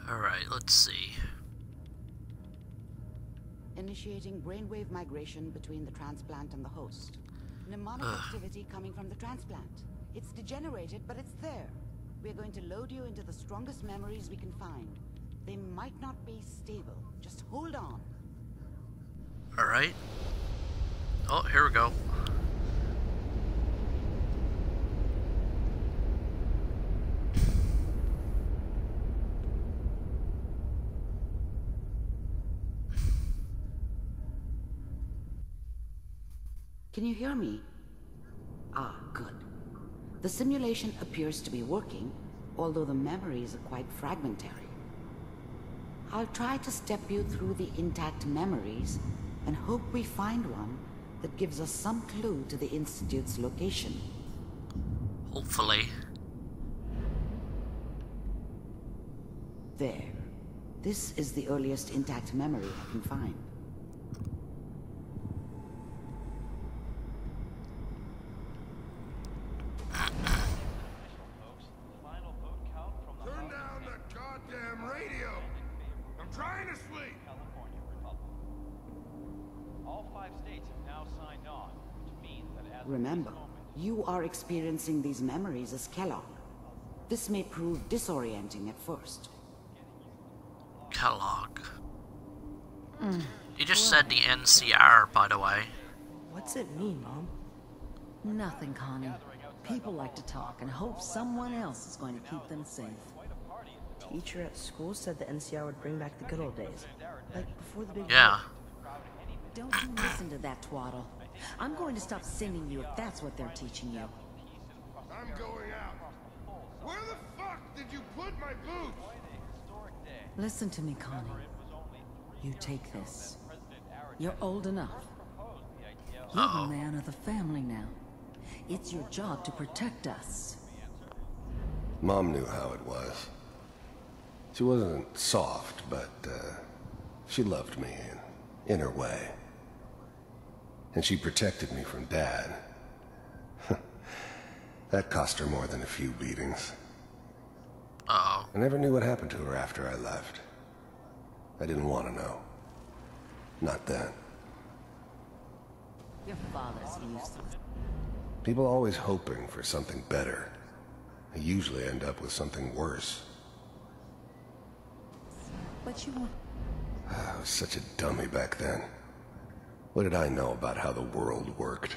Alright, let's see. Initiating brainwave migration between the transplant and the host. Mnemonic activity coming from the transplant. It's degenerated, but it's there. We're going to load you into the strongest memories we can find. They might not be stable. Just hold on. Alright. Oh, here we go. Can you hear me? Ah, good. The simulation appears to be working, although the memories are quite fragmentary. I'll try to step you through the intact memories and hope we find one that gives us some clue to the Institute's location. Hopefully. There. This is the earliest intact memory I can find. Turn down the goddamn radio! I'm trying to sleep! All 5 states have now signed on, which means that as Remember, you are experiencing these memories as Kellog. This may prove disorienting at first. Kellog. You just said the NCR, by the way. What's it mean, Mom? Nothing, Connie. People like to talk and hope someone else is going to keep them safe. Teacher at school said the NCR would bring back the good old days. Like before the big Yeah. Don't you listen to that twaddle. I'm going to stop singing you if that's what they're teaching you. I'm going out. Where the fuck did you put my boots? Listen to me, Connie. You take this. You're old enough. You're the man of the family now. It's your job to protect us. Mom knew how it was. She wasn't soft, but she loved me in her way. And she protected me from Dad. That cost her more than a few beatings. Uh-oh. I never knew what happened to her after I left. I didn't want to know. Not then. Your father's useless. People always hoping for something better. They usually end up with something worse. But you want... I was such a dummy back then. What did I know about how the world worked?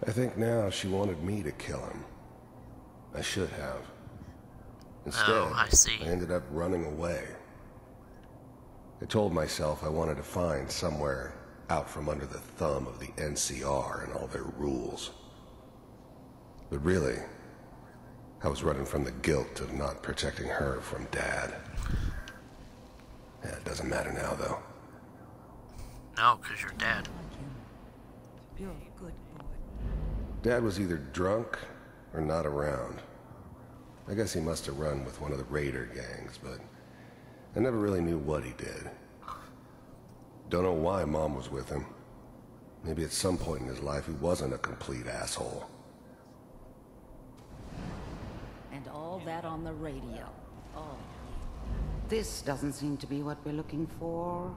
I think now she wanted me to kill him. I should have. Instead, I see. I ended up running away. I told myself I wanted to find somewhere out from under the thumb of the NCR and all their rules. But really, I was running from the guilt of not protecting her from Dad. Yeah, it doesn't matter now, though. No, because you're dead. You're a good boy. Dad was either drunk or not around. I guess he must have run with one of the raider gangs, but I never really knew what he did. Don't know why Mom was with him. Maybe at some point in his life he wasn't a complete asshole. And all that on the radio. Oh. This doesn't seem to be what we're looking for.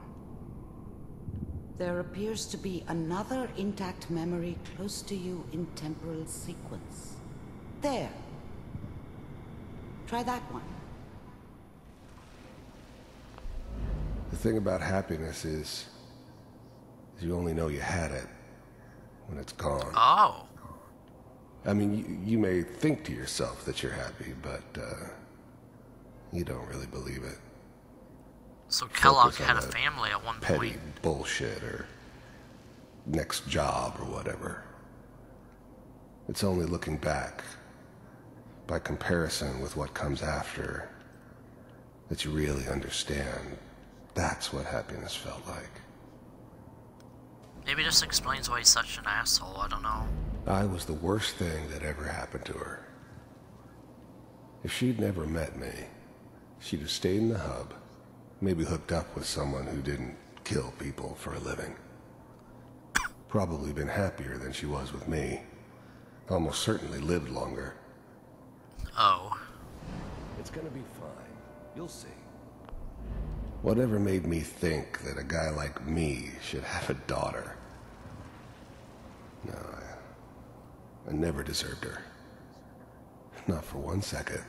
There appears to be another intact memory close to you in temporal sequence. There. Try that one. The thing about happiness is you only know you had it when it's gone. Oh. I mean, you may think to yourself that you're happy, but you don't really believe it. So Kellogg Focus on had a that family at one petty point. bullshit or next job or whatever. It's only looking back, by comparison with what comes after, that you really understand that's what happiness felt like. Maybe this explains why he's such an asshole, I don't know. I was the worst thing that ever happened to her. If she'd never met me, she'd have stayed in the hub, maybe hooked up with someone who didn't kill people for a living. Probably been happier than she was with me. Almost certainly lived longer. Oh. It's gonna be fine. You'll see. Whatever made me think that a guy like me should have a daughter? No, I never deserved her. Not for 1 second.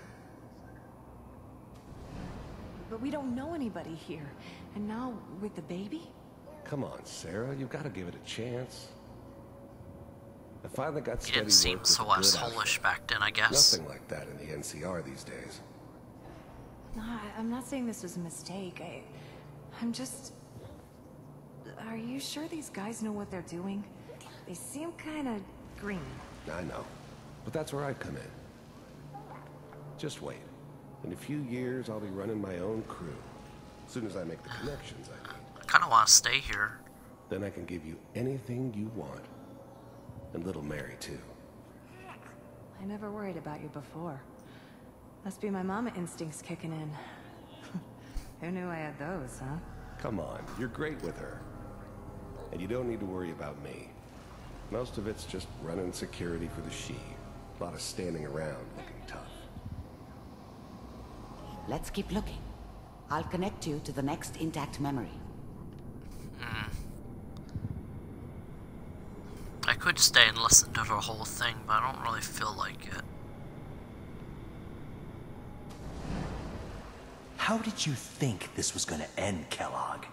But we don't know anybody here. And now, with the baby? Come on, Sarah, you've got to give it a chance. I finally got He steady didn't seem work with so a good soulish outfit. back then, I guess. Nothing like that in the NCR these days. No, I'm not saying this was a mistake. I'm just... Are you sure these guys know what they're doing? They seem kind of green. I know, but that's where I come in. Just wait. In a few years, I'll be running my own crew. As soon as I make the connections I need. I kind of want to stay here. Then I can give you anything you want. And little Mary, too. I never worried about you before. Must be my mama instincts kicking in. Who knew I had those, huh? Come on, you're great with her. And you don't need to worry about me. Most of it's just running security for the she. A lot of standing around looking tough. Let's keep looking. I'll connect you to the next intact memory. I could stay and listen to the whole thing, but I don't really feel like it. How did you think this was gonna end, Kellogg?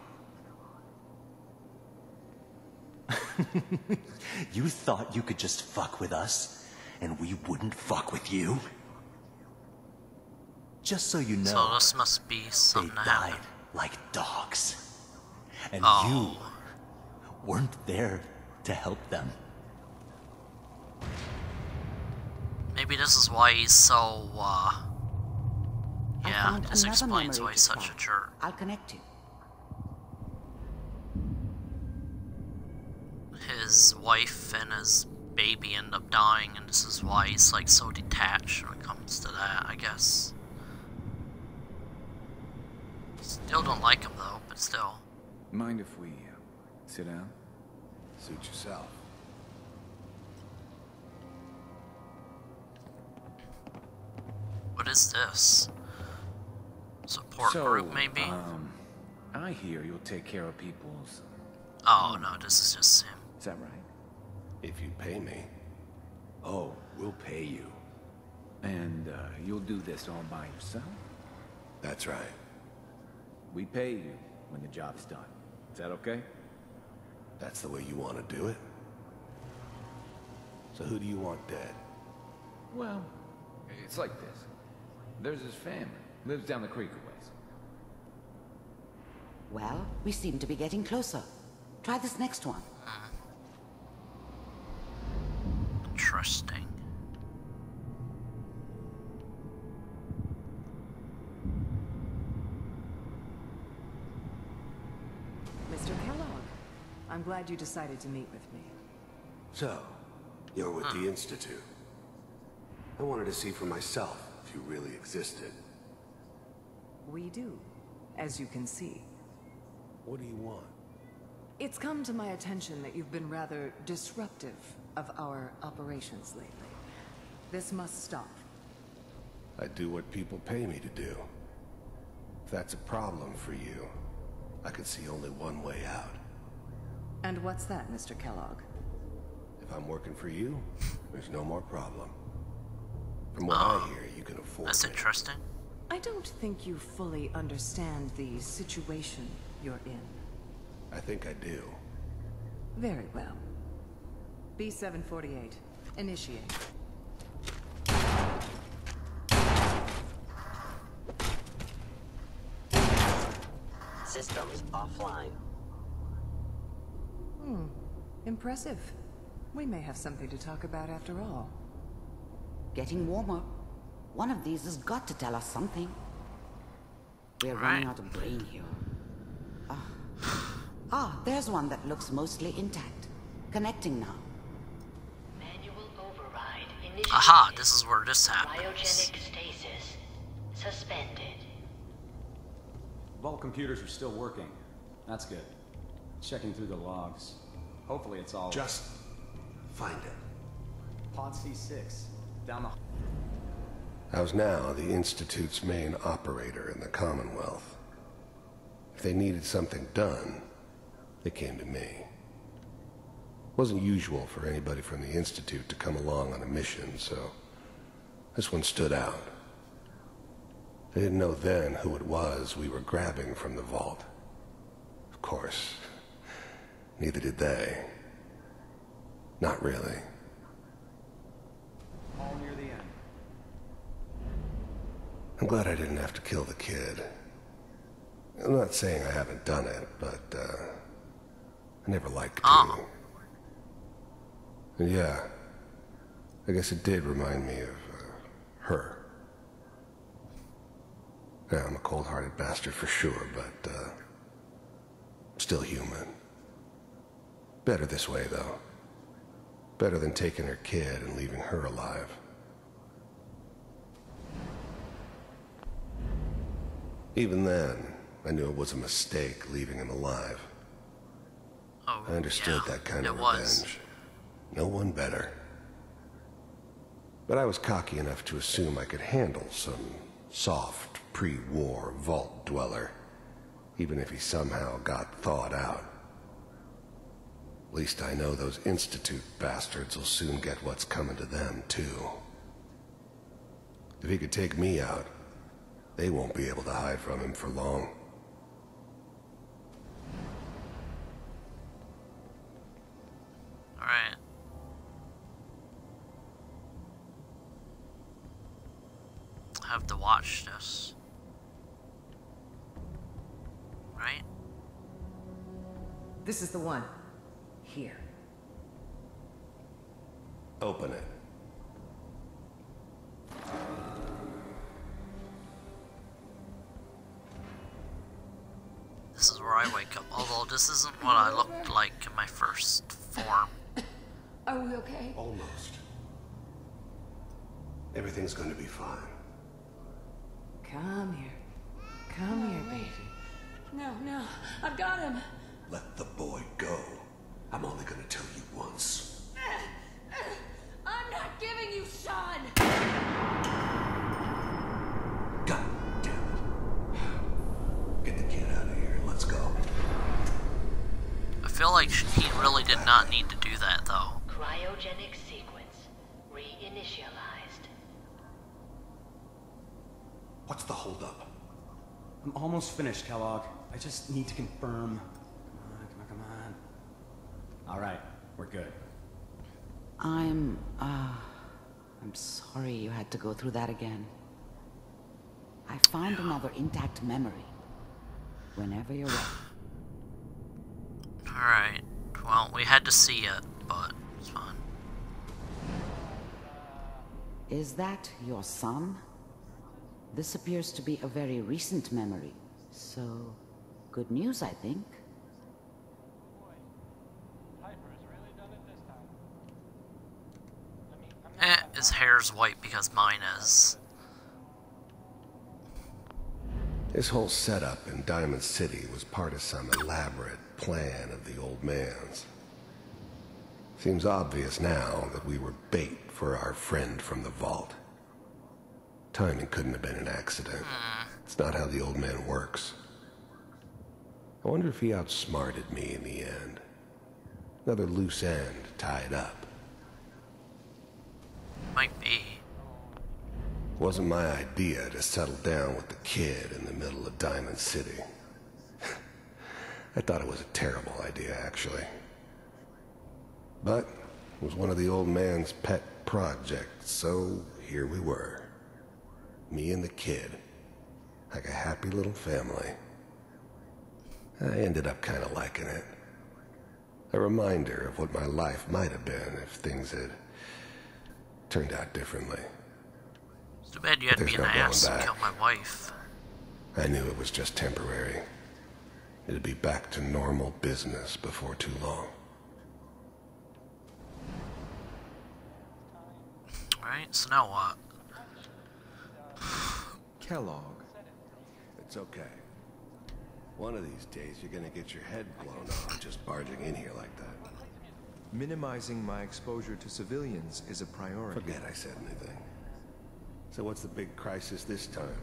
You thought you could just fuck with us, and we wouldn't fuck with you? Just so you know, So this must be they something that died happened. like dogs. And Oh. you weren't there to help them. Maybe this is why he's so, I yeah, found this another explains memory why to he's such a track. jerk. I'll connect you. His wife and his baby end up dying, and this is why he's like so detached when it comes to that, I guess. Still don't like him though, but still. Mind if we sit down? Suit yourself. What is this? Support group, maybe? I hear you'll take care of people's... Oh no, this is just him. Is that right? If you pay me. Oh, we'll pay you. And you'll do this all by yourself? That's right. We pay you when the job's done. Is that okay? That's the way you want to do it? So who do you want dead? Well, it's like this. There's his family. Lives down the creek a ways. Well, we seem to be getting closer. Try this next one. Interesting. Mr. Kellogg, I'm glad you decided to meet with me. So, you're with the Institute. I wanted to see for myself if you really existed. We do, as you can see. What do you want? It's come to my attention that you've been rather disruptive of our operations lately. This must stop. I do what people pay me to do. If that's a problem for you, I could see only one way out. And what's that, Mr. Kellogg? If I'm working for you, there's no more problem. From what I hear, you can afford That's me. interesting. I don't think you fully understand the situation you're in. I think I do. Very well. B-748, initiate. Systems offline. Impressive. We may have something to talk about after all. Getting warmer. One of these has got to tell us something. We're running out of brain here. There's one that looks mostly intact. Connecting now. Manual override initiated. Aha, this is where this happens. Cryogenic stasis suspended. Vault computers are still working. That's good. Checking through the logs. Hopefully it's all... Just find it. Pod C6. Down the... I was now the Institute's main operator in the Commonwealth. If they needed something done, they came to me. It wasn't usual for anybody from the Institute to come along on a mission, so this one stood out. They didn't know then who it was we were grabbing from the vault. Of course, neither did they. Not really. All near the end. I'm glad I didn't have to kill the kid. I'm not saying I haven't done it, but, I never liked to. And yeah, I guess it did remind me of, her. Yeah, I'm a cold-hearted bastard for sure, but, still human. Better this way, though. Better than taking her kid and leaving her alive. Even then, I knew it was a mistake leaving him alive. Oh, I understood yeah, that kind of was. revenge. No one better. But I was cocky enough to assume I could handle some soft, pre-war vault dweller, even if he somehow got thawed out. At least I know those Institute bastards will soon get what's coming to them, too. If he could take me out, they won't be able to hide from him for long. Alright. I have to watch this. Right? This is the one. Here. Open it. This is where I wake up, although this isn't what I looked like in my first form. Are we okay? Almost. Everything's going to be fine. Come here. Come here, baby. No, no, I've got him. Let the boy go. I'm only going to tell you once. I'm not giving you Sean. God damn it. Get the kid out of here. Let's go. I feel like he really did not need to do that, though. Cryogenic sequence reinitialized. What's the holdup? I'm almost finished, Kellogg. I just need to confirm. Come on. All right, we're good. I'm sorry you had to go through that again. I found another intact memory. Whenever you're ready. Alright. Well, we had to see it, but it's fine. Is that your son? This appears to be a very recent memory. So, good news, I think. His hair's white because mine is. This whole setup in Diamond City was part of some elaborate plan of the old man's. Seems obvious now that we were bait for our friend from the vault. Timing couldn't have been an accident. It's not how the old man works. I wonder if he outsmarted me in the end. Another loose end tied up. Might be. It wasn't my idea to settle down with the kid in the middle of Diamond City. I thought it was a terrible idea, actually. But it was one of the old man's pet projects, so here we were. Me and the kid. Like a happy little family. I ended up kind of liking it. A reminder of what my life might have been if things had turned out differently. It's too bad you had to be an ass to kill my wife. I knew it was just temporary. It'd be back to normal business before too long. Alright, so now what? Kellogg. It's okay. One of these days you're gonna get your head blown off just barging in here like that. Minimizing my exposure to civilians is a priority. Forget I said anything. So what's the big crisis this time?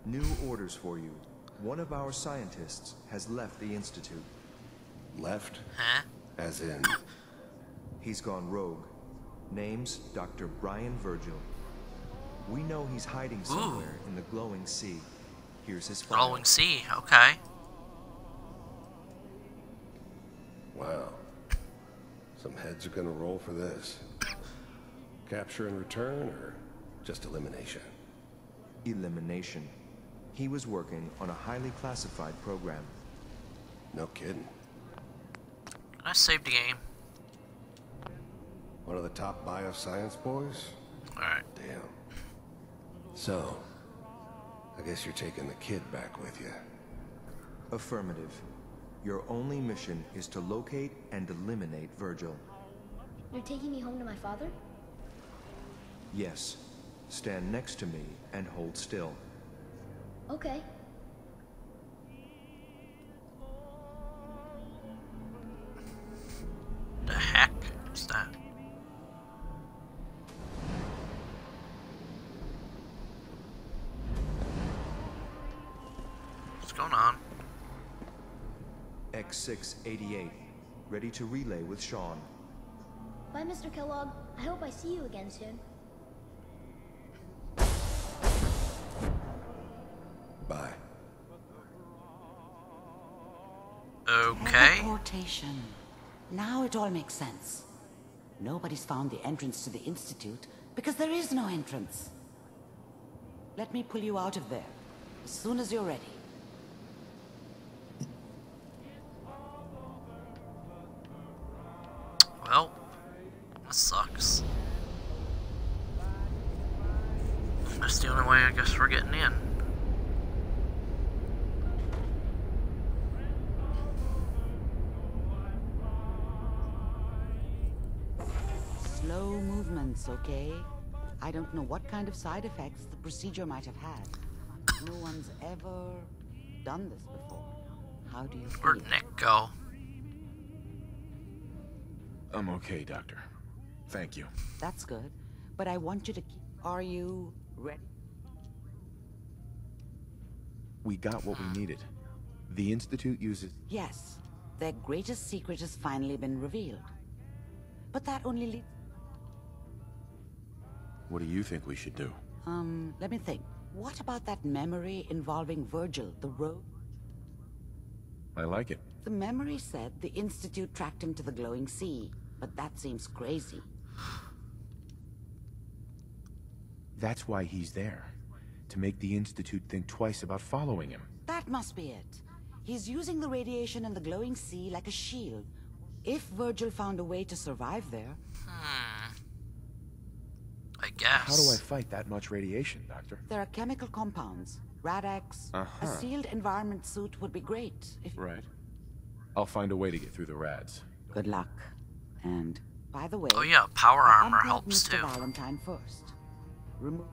New orders for you. One of our scientists has left the Institute. Left? Huh? As in? He's gone rogue. Name's Dr. Brian Virgil. We know he's hiding somewhere in the glowing sea. Here's his file. Glowing sea, okay. Wow. Some heads are gonna roll for this. Capture and return, or just elimination? Elimination. He was working on a highly classified program. No kidding. I saved the game. One of the top bioscience boys? Alright. Damn. So, I guess you're taking the kid back with you. Affirmative. Your only mission is to locate and eliminate Virgil. You're taking me home to my father? Yes. Stand next to me and hold still. Okay. The heck is that? What's going on? X688. Ready to relay with Sean. Bye, Mr. Kellogg. I hope I see you again soon. Bye. Okay. Teleportation. Now it all makes sense. Nobody's found the entrance to the Institute because there is no entrance. Let me pull you out of there as soon as you're ready. Well, that sucks. That's the only way I guess we're getting in. Slow movements, okay? I don't know what kind of side effects the procedure might have had. No one's ever done this before. How do you feel? Where'd Nick go? I'm okay, Doctor. Thank you. That's good. But I want you to keep... Are you ready? We got what we needed. The Institute uses... Yes. Their greatest secret has finally been revealed. But that only leads... What do you think we should do? Let me think. What about that memory involving Virgil, the rogue? I like it. The memory said the Institute tracked him to the glowing sea, but that seems crazy. That's why he's there. To make the Institute think twice about following him. That must be it. He's using the radiation in the glowing sea like a shield. If Virgil found a way to survive there... I guess. How do I fight that much radiation, Doctor? There are chemical compounds. Rad-X. A sealed environment suit would be great if... Right. I'll find a way to get through the rads. Good luck. And, by the way... Oh yeah, power armor helps Mr. too. Valentine first. Remove...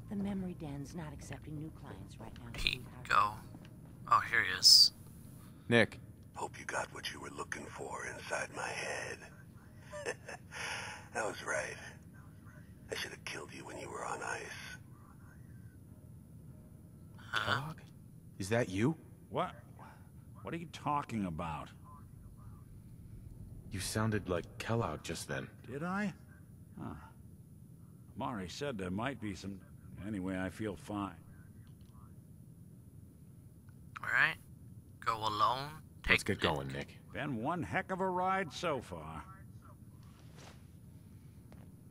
The memory den's not accepting new clients right now. He go. Oh, here he is. Nick. Hope you got what you were looking for inside my head. I was right. I should have killed you when you were on ice. Kellogg? Is that you? What? What are you talking about? You sounded like Kellogg just then. Did I? Huh. Mari said there might be some... Anyway, I feel fine. Alright. Go alone. Let's get going, Nick. Been one heck of a ride so far.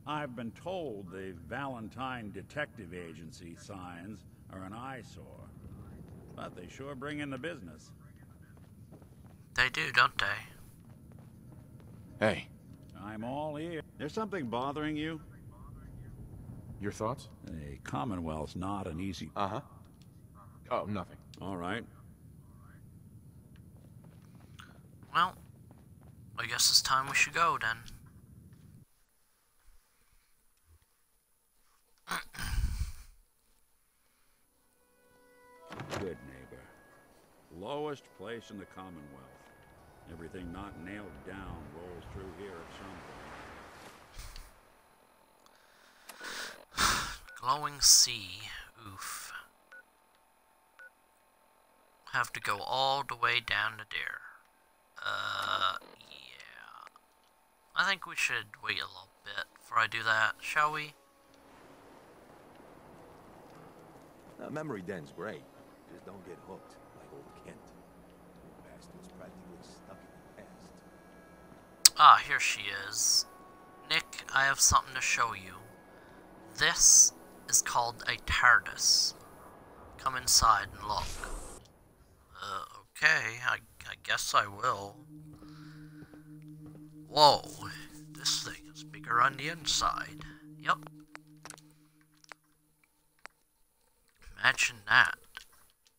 I've been told the Valentine Detective Agency signs are an eyesore. But they sure bring in the business. They do, don't they? Hey. I'm all ear. There's something bothering you? Your thoughts? A Commonwealth's not an easy... Uh-huh. Oh, nothing. All right. Well, I guess it's time we should go then. Good neighbor. Lowest place in the Commonwealth. Everything not nailed down rolls through here at some point. Glowing sea. Oof. Have to go all the way down to there. Yeah. I think we should wait a little bit before I do that, shall we? Memory den's great. Just don't get hooked like old Kent. You bastard's practically stuck in the past. Ah, here she is. Nick, I have something to show you. This is called a TARDIS. Come inside and look. Okay, I guess I will. Whoa, this thing is bigger on the inside. Yep. Imagine that.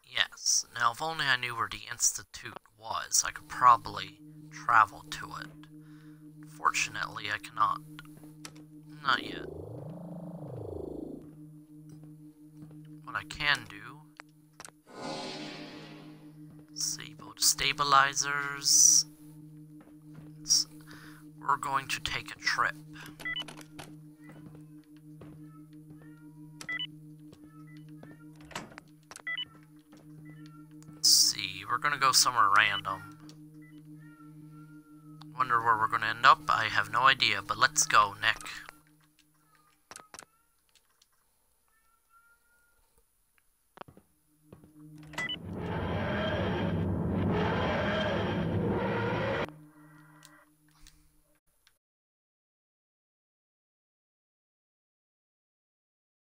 Yes, now if only I knew where the Institute was, I could probably travel to it. Fortunately, I cannot. Not yet. What I can do... Disable the stabilizers. We're going to take a trip. Let's see, we're gonna go somewhere random. Wonder where we're gonna end up? I have no idea, but let's go, Nick.